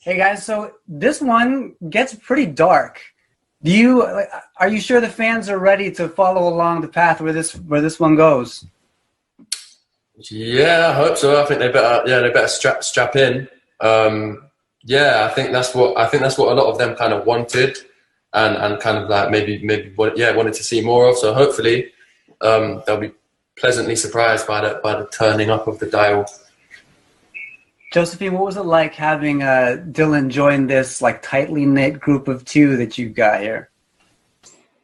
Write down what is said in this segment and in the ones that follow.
Hey guys, so this one gets pretty dark. Are you sure the fans are ready to follow along the path where this one goes? Yeah, I hope so. I think they better strap in. Yeah, I think that's what a lot of them kind of wanted, and kind of like wanted to see more of. So hopefully, they'll be pleasantly surprised by the turning up of the dial. Josephine, what was it like having Dylan join this like tightly knit group of two that you've got here?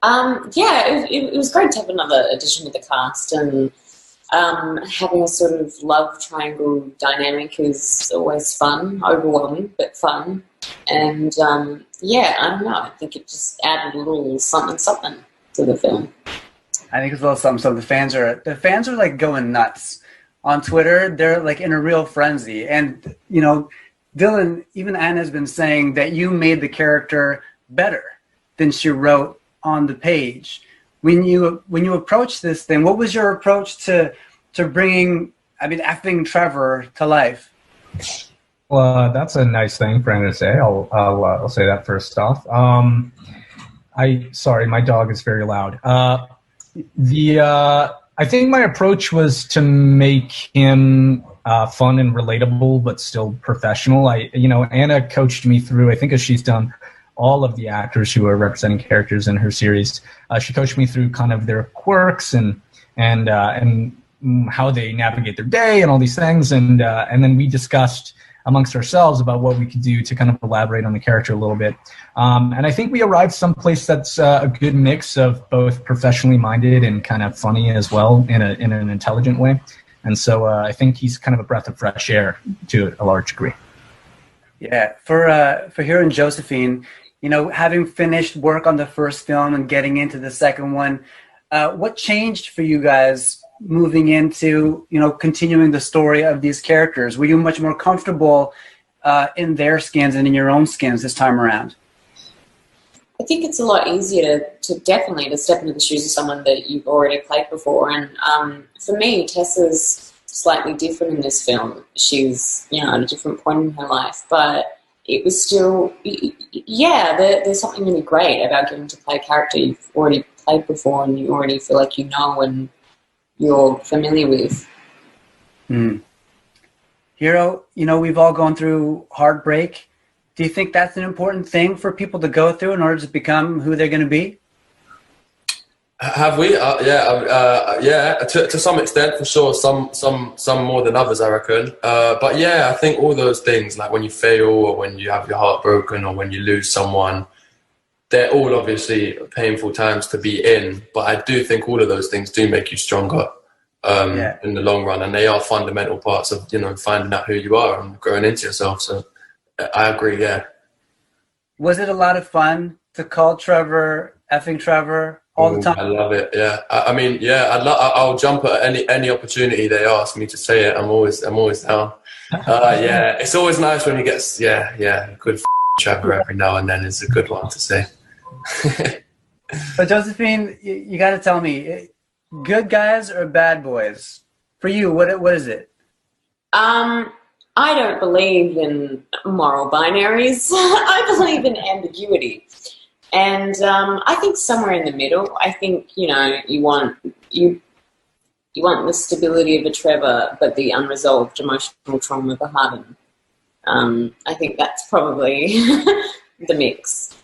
Yeah, it was great to have another addition to the cast, and having a sort of love triangle dynamic is always fun, overwhelming, but fun. And yeah, I don't know, I think it just added a little something something to the film. I think it's a little something. So the fans are like going nuts on Twitter. They're like in a real frenzy, and Dylan, even Anna has been saying that you made the character better than she wrote on the page. When you approached this thing, what was your approach to bringing, effing Trevor to life? Well, that's a nice thing for Anna to say. I'll say that first off. Sorry, my dog is very loud. I think my approach was to make him fun and relatable, but still professional. Anna coached me through, I think, as she's done all of the actors who are representing characters in her series. She coached me through kind of their quirks and how they navigate their day and all these things, and then we discussed amongst ourselves about what we could do to kind of elaborate on the character a little bit. And I think we arrived someplace that's a good mix of both professionally minded and kind of funny as well in an intelligent way. And so I think he's kind of a breath of fresh air to a large degree. Yeah, for hearing Josephine, having finished work on the first film and getting into the second one, what changed for you guys moving into, continuing the story of these characters? Were you much more comfortable in their skins and in your own skins this time around? I think it's a lot easier to definitely to step into the shoes of someone that you've already played before. And for me, Tessa's slightly different in this film. She's, at a different point in her life, but it was still, there's something really great about getting to play a character you've already played before and you already feel like you know and you're familiar with. Hero, we've all gone through heartbreak. Do you think that's an important thing for people to go through in order to become who they're going to be? Have we? Yeah. To some extent, for sure. Some more than others, I reckon. But yeah, I think all those things, like when you fail, or when you have your heart broken, or when you lose someone, they're all obviously painful times to be in. But I do think all of those things do make you stronger in the long run, and they are fundamental parts of finding out who you are and growing into yourself. So I agree. Yeah. Was it a lot of fun to call Trevor effing Trevor all the time? I love it. Yeah. I'll jump at any opportunity they ask me to say it. I'm always down. Yeah. It's always nice when you get good Trevor every now and then. It's a good one to say. But Josephine, you got to tell me, good guys or bad boys? For you, what is it? I don't believe in moral binaries. I believe in ambiguity. And I think somewhere in the middle. I think, you want the stability of a Trevor, but the unresolved emotional trauma of a Harden. I think that's probably the mix.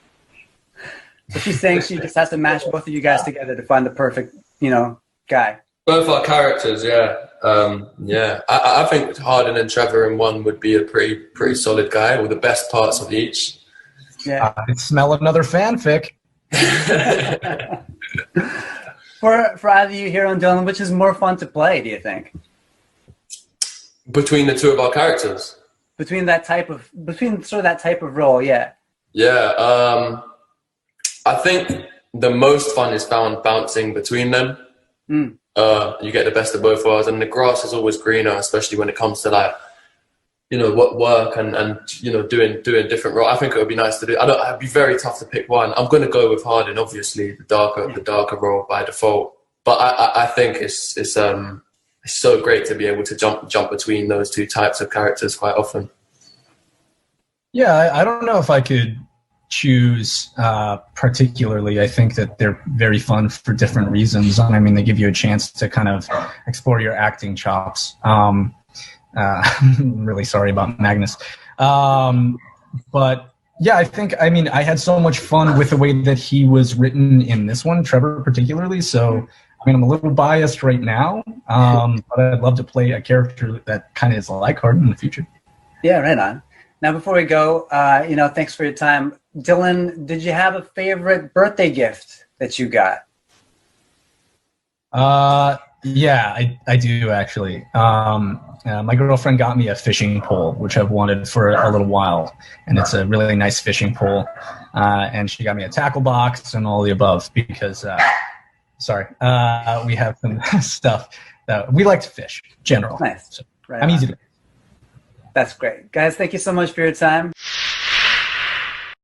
So she's saying she just has to match both of you guys together to find the perfect, guy. Both our characters, yeah. I think Harden and Trevor in one would be a pretty solid guy, with the best parts of each. Yeah. I smell another fanfic. For either you, Hero and Dylan, which is more fun to play, do you think? Between the two of our characters? Between that type of role, yeah. Yeah. I think the most fun is found bouncing between them. You get the best of both worlds, and the grass is always greener, especially when it comes to what work and doing different roles. I think it would be nice to do. It'd be very tough to pick one. I'm going to go with Harden, obviously, the darker role by default. But I think it's so great to be able to jump between those two types of characters quite often. Yeah, I don't know if I could choose particularly. I think that they're very fun for different reasons. I mean, they give you a chance to kind of explore your acting chops. I'm really sorry about Magnus. But yeah, I mean, I had so much fun with the way that he was written in this one, Trevor particularly. So, I mean, I'm a little biased right now, but I'd love to play a character that kind of is like Harden in the future. Yeah, right on. Now, before we go, thanks for your time. Dylan, did you have a favorite birthday gift that you got? Yeah, I do actually. My girlfriend got me a fishing pole, which I've wanted for a little while, and it's a really nice fishing pole. And she got me a tackle box and all the above because, we have some stuff that we like to fish. General. Nice. So Right I'm on. easy to. That's great. Guys, thank you so much for your time.